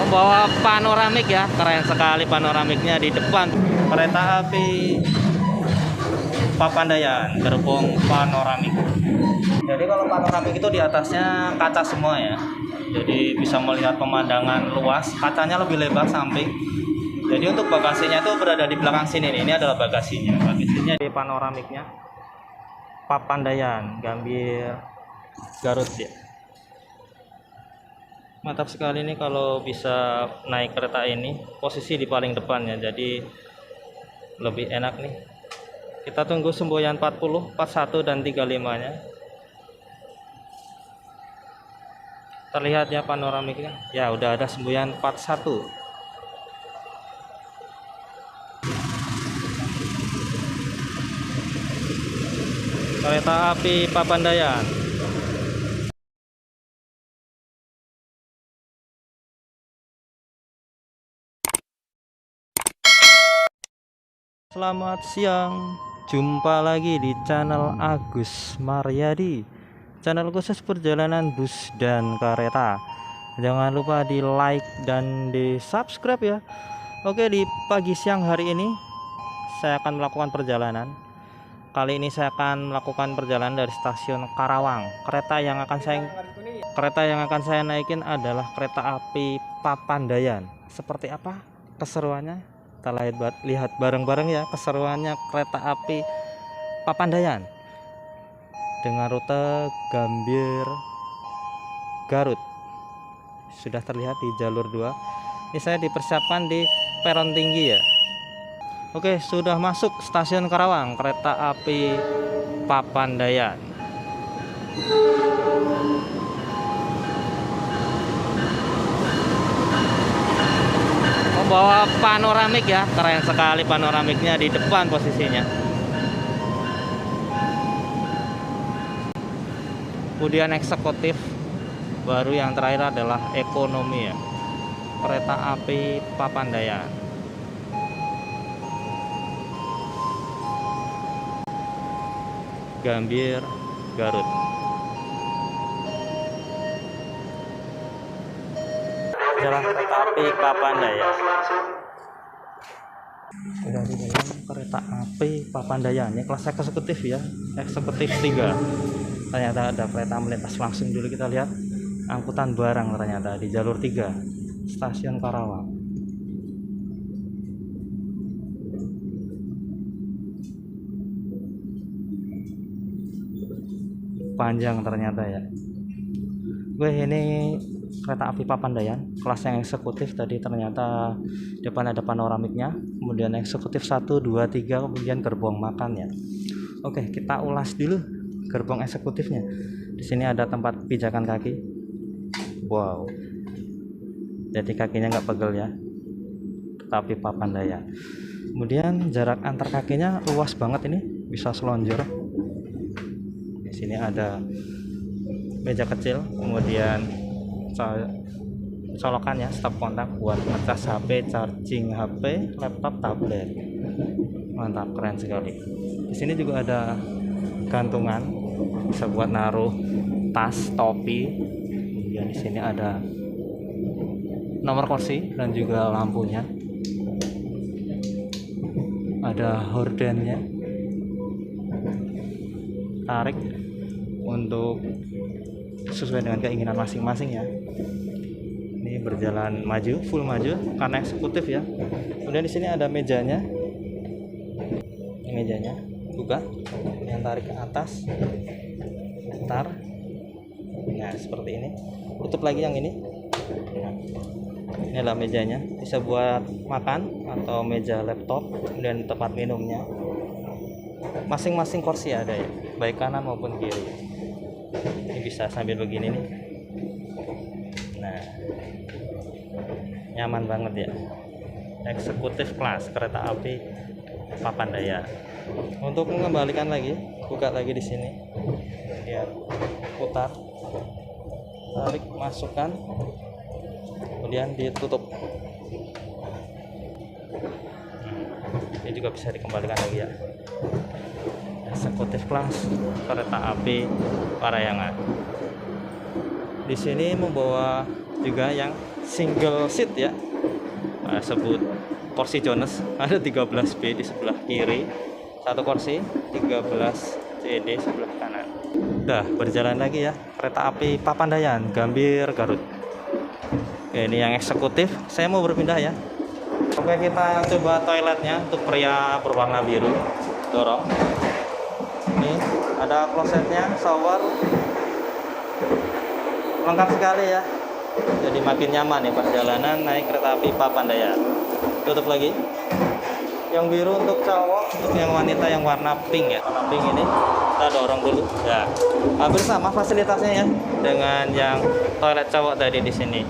Membawa panoramik ya, keren sekali panoramiknya di depan. Kereta api Papandayan, gerbong panoramik. Jadi kalau panoramik itu di atasnya kaca semua ya. Jadi bisa melihat pemandangan luas, kacanya lebih lebar samping. Jadi untuk bagasinya itu berada di belakang sini nih. Ini adalah bagasinya. Bagasinya di panoramiknya Papandayan, Gambir, Garut ya. Mantap sekali nih kalau bisa naik kereta ini, posisi di paling depan ya. Jadi lebih enak nih. Kita tunggu semboyan 40, 41 dan 35-nya. Terlihat ya panoramiknya. Ya, udah ada semboyan 41. Kereta api Papandayan. Selamat siang. Jumpa lagi di channel Agus Maryadi, channel khusus perjalanan bus dan kereta. Jangan lupa di like dan di subscribe ya. Oke, di pagi siang hari ini saya akan melakukan perjalanan. Kali ini saya akan melakukan perjalanan dari stasiun Karawang. Kereta yang akan saya naikin adalah kereta api Papandayan. Seperti apa keseruannya? Kita lihat bareng-bareng ya keseruannya kereta api Papandayan dengan rute Gambir Garut. Sudah terlihat di jalur 2. Ini saya dipersiapkan di peron tinggi ya. Oke, sudah masuk stasiun Karawang, kereta api Papandayan. Membawa panoramik ya, keren sekali panoramiknya di depan posisinya. Kemudian eksekutif, baru yang terakhir adalah ekonomi ya. Kereta api Papandayan. Gambir, Garut. Jalan kereta api Papandayan. Sudah di dalam kereta api Papandayan. Ini kelas eksekutif ya, eksekutif 3. Ternyata ada kereta melintas langsung. Dulu kita lihat angkutan barang ternyata di jalur 3 stasiun Karawang. Panjang ternyata ya. Ini kereta api Papandayan kelas yang eksekutif. Tadi ternyata depan ada panoramiknya, kemudian eksekutif 1, 2, 3, kemudian gerbong makan ya. Oke, kita ulas dulu gerbong eksekutifnya. Di sini ada tempat pijakan kaki. Wow, jadi kakinya nggak pegel ya, tapi Papandayan. Kemudian jarak antar kakinya luas banget, ini bisa selonjor. Di sini ada meja kecil, kemudian colokan ya, stop kontak buat ngecas HP, charging HP, laptop, tablet. Mantap, keren sekali. Di sini juga ada gantungan, bisa buat naruh tas, topi. Kemudian di sini ada nomor kursi dan juga lampunya. Ada hordennya. Tarik untuk sesuai dengan keinginan masing-masing ya. Ini berjalan maju, full maju karena eksekutif ya. Kemudian di sini ada mejanya. Ini mejanya, buka, yang tarik ke atas, putar. Nah, seperti ini. Tutup lagi yang ini. Nah, ini adalah mejanya, bisa buat makan atau meja laptop, kemudian tempat minumnya. Masing-masing kursi ada ya, baik kanan maupun kiri. Ini bisa sambil begini nih. Nah, nyaman banget ya. Eksekutif kelas kereta api Papandayan. Untuk mengembalikan lagi, buka lagi di sini. Ya, putar, tarik, masukkan, kemudian ditutup. Ini juga bisa dikembalikan lagi ya. Eksekutif kelas kereta api Parayangan. Di sini membawa juga yang single seat ya, sebut kursi Jones. Ada 13B di sebelah kiri, satu kursi, 13C di sebelah kanan. Udah berjalan lagi ya, kereta api Papandayan Gambir Garut. Oke, ini yang eksekutif. Saya mau berpindah ya. Oke, kita coba toiletnya untuk pria berwarna biru. Dorong. Ini ada klosetnya, shower, lengkap sekali ya. Jadi makin nyaman nih perjalanan naik kereta api Papandayan. Tutup lagi. Yang biru untuk cowok, untuk yang wanita yang warna pink ya. Warna pink ini kita dorong dulu. Ya, hampir sama fasilitasnya ya dengan yang toilet cowok tadi di sini.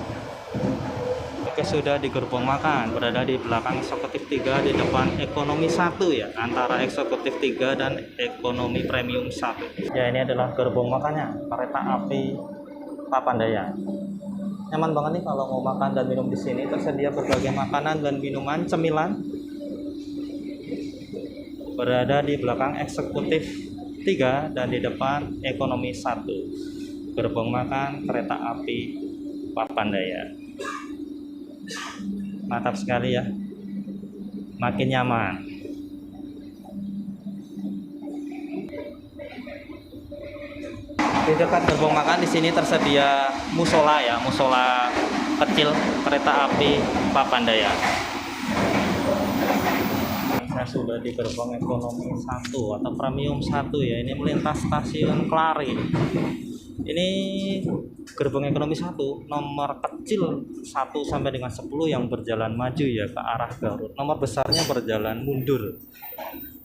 Oke, sudah di gerbong makan, berada di belakang eksekutif 3, di depan ekonomi 1 ya, antara eksekutif 3 dan ekonomi premium 1. Ya, ini adalah gerbong makannya kereta api Papandayan. Nyaman banget nih kalau mau makan dan minum di sini. Tersedia berbagai makanan dan minuman cemilan. Berada di belakang eksekutif 3 dan di depan ekonomi 1. Gerbong makan kereta api Papandayan. Mantap sekali ya, makin nyaman. Di dekat gerbong makan di sini tersedia musola ya, musola kecil kereta api Papandayan. Saya sudah di gerbong ekonomi 1 atau premium 1 ya. Ini melintas stasiun Klari. Ini gerbong ekonomi 1, nomor kecil 1 sampai dengan 10 yang berjalan maju ya ke arah Garut. Nomor besarnya berjalan mundur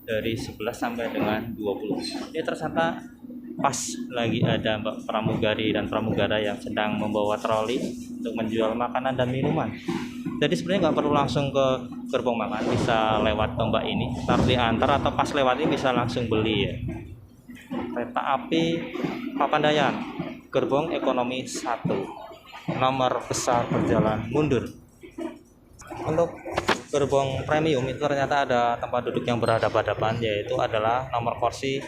dari 11 sampai dengan 20. Ini ternyata pas lagi ada Mbak pramugari dan pramugara yang sedang membawa troli untuk menjual makanan dan minuman. Jadi sebenarnya nggak perlu langsung ke gerbong makan, bisa lewat ke Mbak ini, taruh diantar, atau pas lewat ini bisa langsung beli ya. Kereta api Papandayan, gerbong ekonomi 1, nomor besar berjalan mundur. Untuk gerbong premium itu ternyata ada tempat duduk yang berhadapan-hadapan, yaitu adalah nomor kursi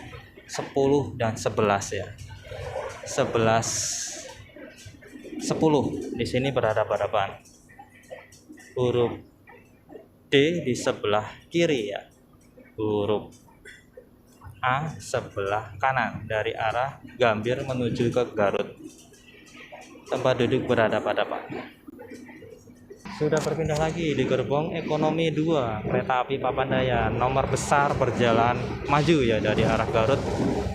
10 dan 11 ya. 11 10 di sini berhadapan-hadapan. Huruf D di sebelah kiri ya. Huruf A sebelah kanan dari arah Gambir menuju ke Garut. Tempat duduk berhadapan-hadapan. Sudah berpindah lagi di gerbong ekonomi 2 kereta api Papandayan, nomor besar berjalan maju ya dari arah Garut,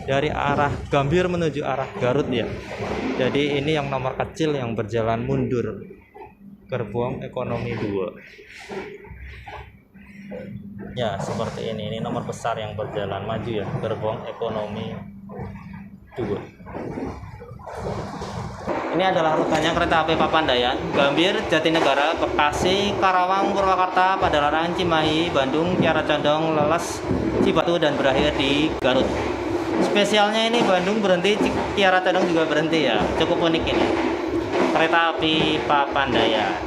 dari arah Gambir menuju arah Garut ya. Jadi ini yang nomor kecil yang berjalan mundur, gerbong ekonomi 2 ya, seperti ini nomor besar yang berjalan maju ya, gerbong ekonomi 2. Ini adalah rutenya kereta api Papandayan, Gambir, Jatinegara, Bekasi, Karawang, Purwakarta, Padalarang, Cimahi, Bandung, Kiara Condong, Leles, Cibatu, dan berakhir di Garut. Spesialnya ini Bandung berhenti, Kiara Condong juga berhenti ya, cukup unik ini kereta api Papandayan.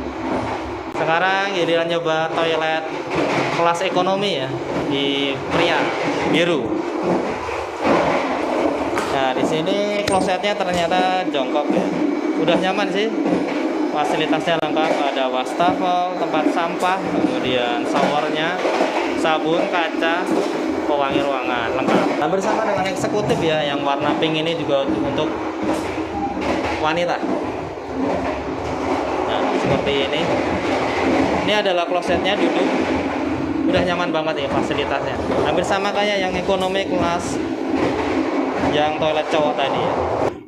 Sekarang giliran nyoba toilet kelas ekonomi ya di pria biru. Nah, di sini klosetnya ternyata jongkok ya. Udah nyaman sih. Fasilitasnya lengkap, ada wastafel, tempat sampah, kemudian showernya, sabun, kaca, pewangi ruangan, lengkap. Nah, bersama dengan eksekutif ya, yang warna pink ini juga untuk wanita. Nah, seperti ini. Ini adalah klosetnya, duduk. Udah nyaman banget ya fasilitasnya. Hampir sama kayak yang ekonomi kelas yang toilet cowok tadi ya.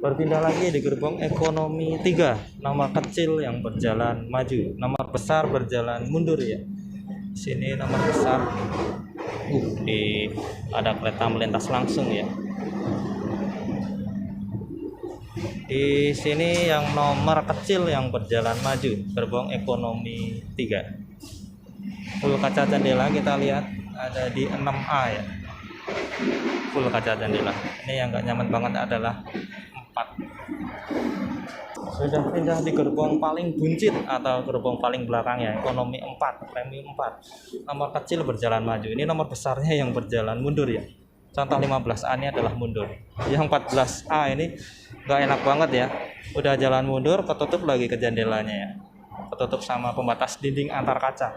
Berpindah lagi di gerbong ekonomi 3, nomor kecil yang berjalan maju, nomor besar berjalan mundur ya. Sini nomor besar. Ada kereta melintas langsung ya. Di sini yang nomor kecil yang berjalan maju, gerbong ekonomi 3. Full kaca jendela kita lihat ada di 6A ya. Full kaca jendela. Ini yang gak nyaman banget adalah 4. Sudah pindah di gerbong paling buncit atau gerbong paling belakang ya, ekonomi 4, premium 4. Nomor kecil berjalan maju. Ini nomor besarnya yang berjalan mundur ya. Contoh 15A ini adalah mundur. Yang 14A ini gak enak banget ya. Udah jalan mundur, ketutup lagi ke jendelanya ya, ketutup sama pembatas dinding antar kaca.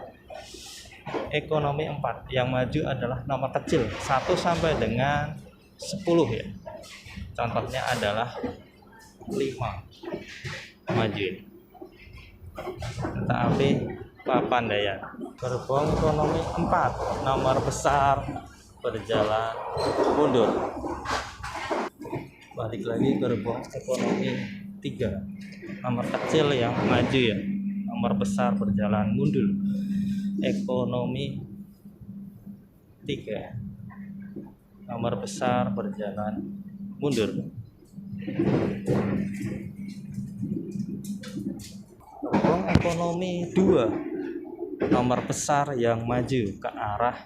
Ekonomi 4, yang maju adalah nomor kecil 1 sampai dengan 10 ya. Contohnya adalah 5 maju. Kereta api Papandayan. Gerbong ekonomi 4, nomor besar berjalan mundur. Balik lagi gerbong ekonomi 3, nomor kecil yang maju ya, nomor besar berjalan mundur. Ekonomi 3, nomor besar berjalan mundur. Gerbong ekonomi 2, nomor besar yang maju ke arah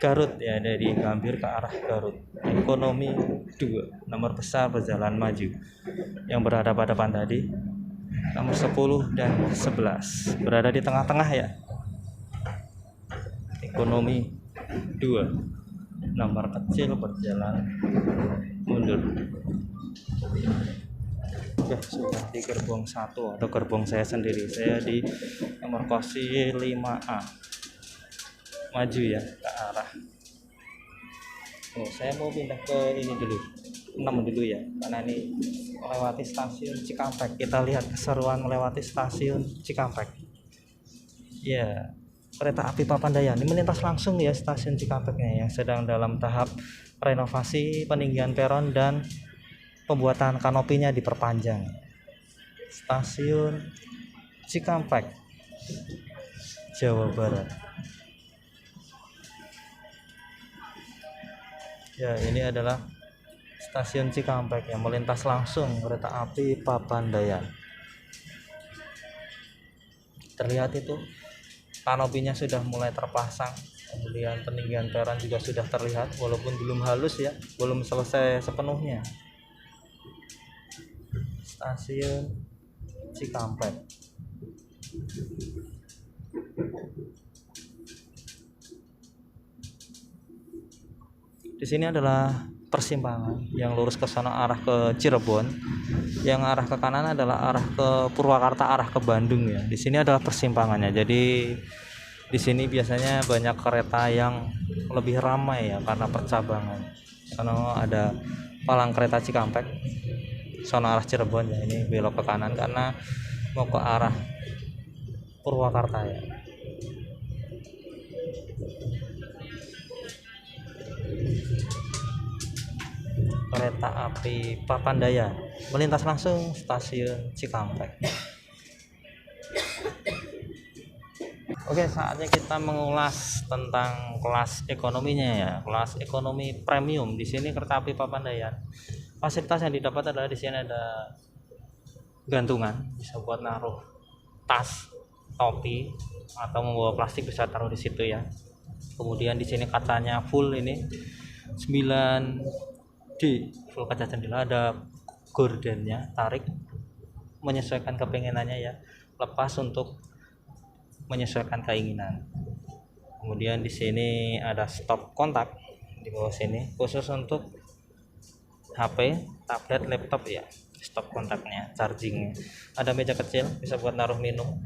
Garut ya, dari Gambir ke arah Garut. Ekonomi 2, nomor besar berjalan maju. Yang berhadapan-hadapan tadi nomor 10 dan 11 berada di tengah-tengah ya. Ekonomi 2, nomor kecil berjalan mundur. Oke, sudah di gerbong 1 atau gerbong saya sendiri. Saya di nomor kursi 5A. Maju ya ke arah. Saya mau pindah ke ini dulu. 6 dulu ya, karena ini melewati stasiun Cikampek. Kita lihat keseruan melewati stasiun Cikampek. Ya, kereta api Papandayan ini melintas langsung ya stasiun Cikampeknya, yang sedang dalam tahap renovasi, peninggian peron dan pembuatan kanopinya diperpanjang. Stasiun Cikampek, Jawa Barat. Ya, ini adalah stasiun Cikampek yang melintas langsung kereta api Papandayan. Terlihat itu kanopinya sudah mulai terpasang, kemudian peninggian peron juga sudah terlihat, walaupun belum halus ya, belum selesai sepenuhnya. Stasiun Cikampek. Di sini adalah persimpangan yang lurus ke sana arah ke Cirebon, yang arah ke kanan adalah arah ke Purwakarta, arah ke Bandung ya. Di sini adalah persimpangannya. Jadi di sini biasanya banyak kereta yang lebih ramai ya karena percabangan. Sana ada palang kereta Cikampek, sana arah Cirebon ya. Ini belok ke kanan karena mau ke arah Purwakarta ya. Kereta api Papandayan melintas langsung stasiun Cikampek. Oke, saatnya kita mengulas tentang kelas ekonominya ya, kelas ekonomi premium. Di sini kereta api Papandayan, fasilitas yang didapat adalah di sini ada gantungan, bisa buat naruh tas, topi, atau membawa plastik bisa taruh di situ ya. Kemudian di sini kacanya full, ini 9D full kaca jendela, ada gordennya, tarik menyesuaikan kepinginannya ya, lepas untuk menyesuaikan keinginan. Kemudian di sini ada stop kontak di bawah sini, khusus untuk HP, tablet, laptop ya, stop kontaknya, chargingnya. Ada meja kecil bisa buat naruh minum.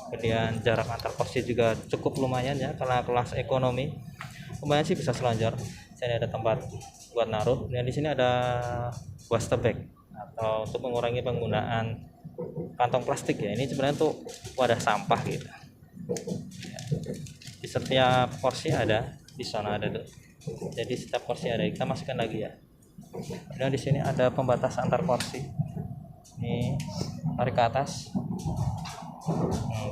Kemudian jarak antar kursi juga cukup lumayan ya, karena kelas ekonomi lumayan sih, bisa selancar. Sini ada tempat buat naruh. Dan di sini ada waste bag atau untuk mengurangi penggunaan kantong plastik ya. Ini sebenarnya untuk wadah sampah gitu. Ya. Di setiap kursi ada, di sana ada tuh. Jadi setiap kursi ada, kita masukkan lagi ya. Dan di sini ada pembatas antar kursi. Ini tarik ke atas.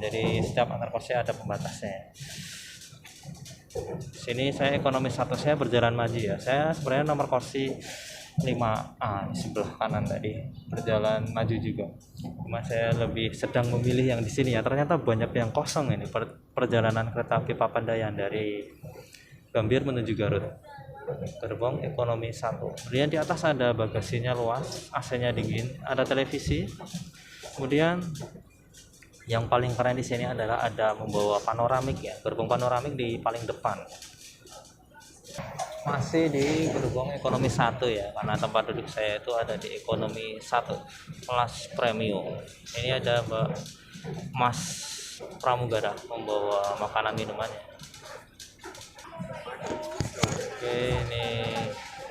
Jadi setiap antar kursi ada pembatasnya. Sini saya ekonomi satu, saya berjalan maju ya. Saya sebenarnya nomor kursi 5A di sebelah kanan tadi, berjalan maju juga. Cuma saya lebih sedang memilih yang di sini ya. Ternyata banyak yang kosong ini perjalanan kereta api Papandayan dari Gambir menuju Garut. Gerbong ekonomi 1. Kemudian di atas ada bagasinya luas, AC-nya dingin, ada televisi. Kemudian yang paling keren di sini adalah ada membawa panoramik ya, gerbong panoramik di paling depan. Masih di gerbong ekonomi 1 ya, karena tempat duduk saya itu ada di ekonomi 1 kelas premium. Ini ada Mbak Mas Pramugara membawa makanan minumannya. Oke, ini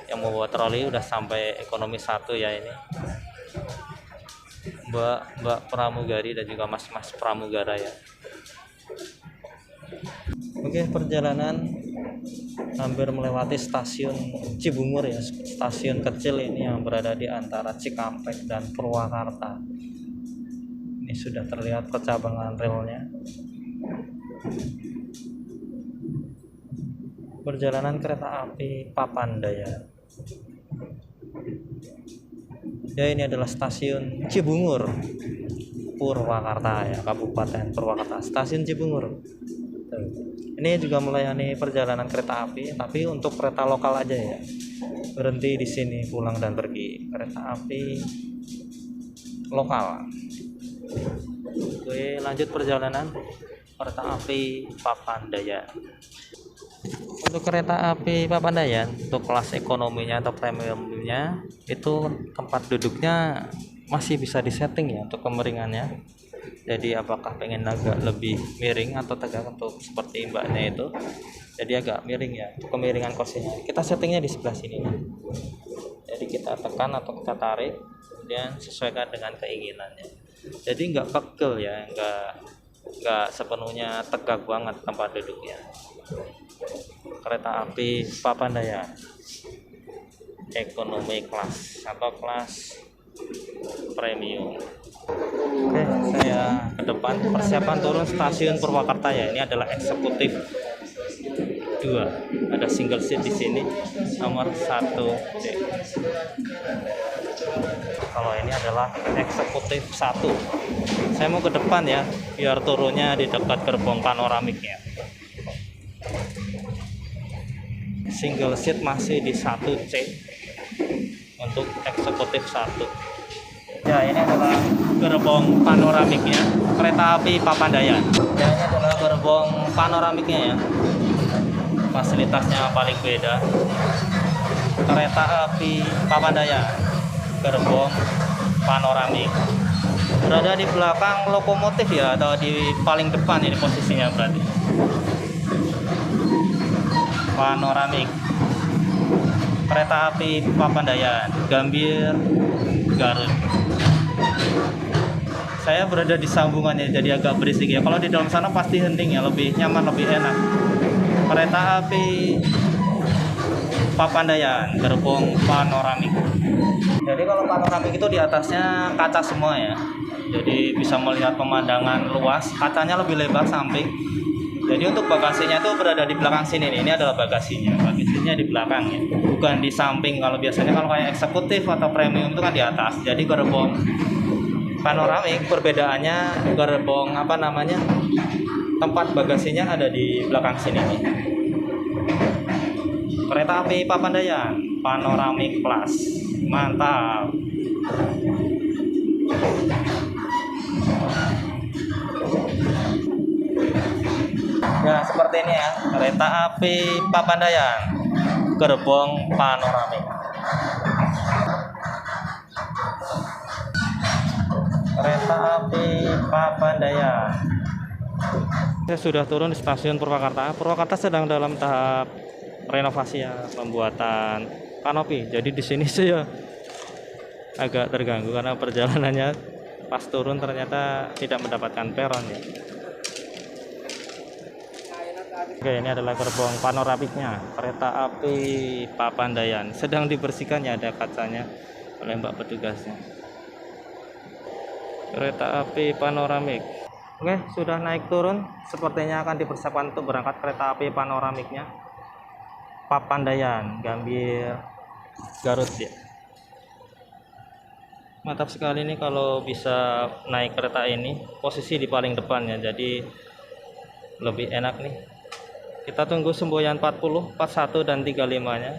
yang membawa troli udah sampai ekonomi 1 ya ini. Mbak Pramugari dan juga Mas Pramugara ya. Oke, perjalanan hampir melewati stasiun Cibungur ya, stasiun kecil ini yang berada di antara Cikampek dan Purwakarta. Ini sudah terlihat percabangan relnya. Perjalanan kereta api Papandayan. Ya, ini adalah stasiun Cibungur, Purwakarta ya, Kabupaten Purwakarta, stasiun Cibungur. Ini juga melayani perjalanan kereta api, tapi untuk kereta lokal aja ya. Berhenti di sini pulang dan pergi. Kereta api lokal. Oke, lanjut perjalanan kereta api Papandayan. Untuk kereta api Papandayan, untuk kelas ekonominya atau premiumnya, itu tempat duduknya masih bisa disetting ya untuk kemiringannya. Jadi apakah pengen agak lebih miring atau tegak untuk seperti mbaknya itu, jadi agak miring ya untuk kemiringan kursinya. Kita settingnya di sebelah sini. Jadi kita tekan atau kita tarik, kemudian sesuaikan dengan keinginannya. Jadi nggak pegel ya, nggak sepenuhnya tegak banget tempat duduknya. Kereta api Papandayan ekonomi kelas atau kelas premium. Oke, saya ke depan persiapan turun stasiun Purwakarta ya. Ini adalah eksekutif 2. Ada single seat di sini nomor 1C. Kalau ini adalah eksekutif 1. Saya mau ke depan ya, biar turunnya di dekat gerbong panoramiknya. Single seat masih di 1C untuk eksekutif 1. Ya, ini adalah gerbong panoramiknya kereta api Papandayan. Ya, ini adalah gerbong panoramiknya ya. Fasilitasnya paling beda. Kereta api Papandayan, gerbong panoramik. Berada di belakang lokomotif ya, atau di paling depan ini posisinya berarti. Panoramik. Kereta api Papandayan, Gambir, Garut. Saya berada di sambungannya jadi agak berisik ya. Kalau di dalam sana pasti hening ya, lebih nyaman, lebih enak. Kereta api Papandayan, gerbong panoramik. Jadi kalau panoramik itu di atasnya kaca semua ya. Jadi bisa melihat pemandangan luas, kacanya lebih lebar samping. Jadi untuk bagasinya itu berada di belakang sini nih. Ini adalah bagasinya. Bagasinya di belakang ya, bukan di samping. Kalau biasanya kalau kayak eksekutif atau premium itu kan di atas. Jadi gerbong panoramik perbedaannya gerbong tempat bagasinya ada di belakang sini nih. Kereta api Papandayan panoramik plus, mantap. Ya, seperti ini ya, kereta api Papandayan gerbong panoramik. Kereta api Papandayan. Saya sudah turun di stasiun Purwakarta. Purwakarta sedang dalam tahap renovasi ya, pembuatan kanopi. Jadi di sini saya agak terganggu karena perjalanannya pas turun ternyata tidak mendapatkan peron ya. Oke, ini adalah gerbong panoramiknya kereta api Papandayan. Sedang dibersihkan ya, ada kacanya oleh mbak petugasnya. Kereta api panoramik. Oke, sudah naik turun. Sepertinya akan dipersiapkan untuk berangkat kereta api panoramiknya Papandayan, Gambir, Garut ya. Mantap sekali nih kalau bisa naik kereta ini, posisi di paling depan ya, jadi lebih enak nih. Kita tunggu semboyan 40, 41 dan 35-nya.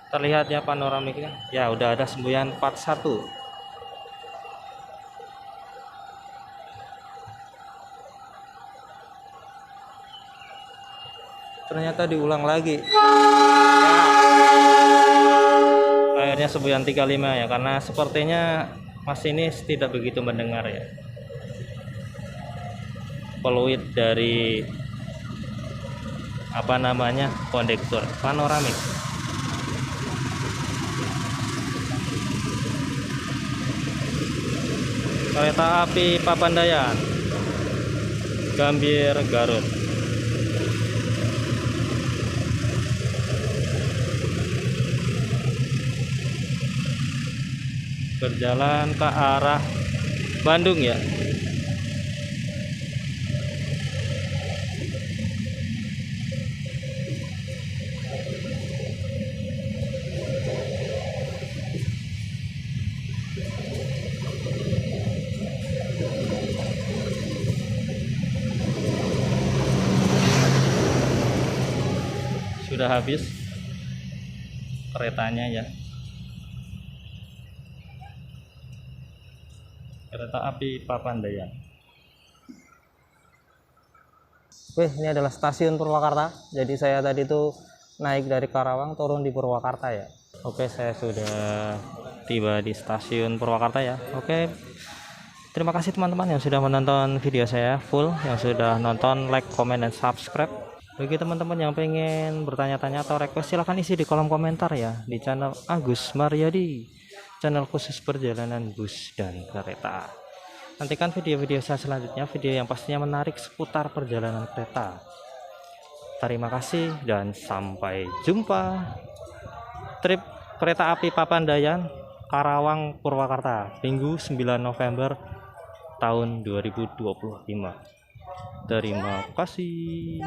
Terlihat ya panoramiknya. Ya, udah ada semboyan 41. ternyata diulang lagi ya. Akhirnya Sebuyan 35 ya, karena sepertinya masinis tidak begitu mendengar ya peluit dari apa namanya kondektor panoramik. Kereta api Papandayan Gambir Garut. Berjalan ke arah Bandung ya. Sudah habis keretanya ya. Kereta api Papandayan. Oke, ini adalah stasiun Purwakarta. Jadi saya tadi tuh naik dari Karawang turun di Purwakarta ya. Oke, saya sudah tiba di stasiun Purwakarta ya. Oke, terima kasih teman-teman yang sudah menonton video saya full, yang sudah nonton, like, comment, dan subscribe. Bagi teman-teman yang pengen bertanya-tanya atau request, silahkan isi di kolom komentar ya, di channel Agus Maryadi, channel khusus perjalanan bus dan kereta. Nantikan video-video saya selanjutnya, video yang pastinya menarik seputar perjalanan kereta. Terima kasih dan sampai jumpa. Trip kereta api Papandayan Karawang Purwakarta Minggu 9 November tahun 2025. Terima kasih.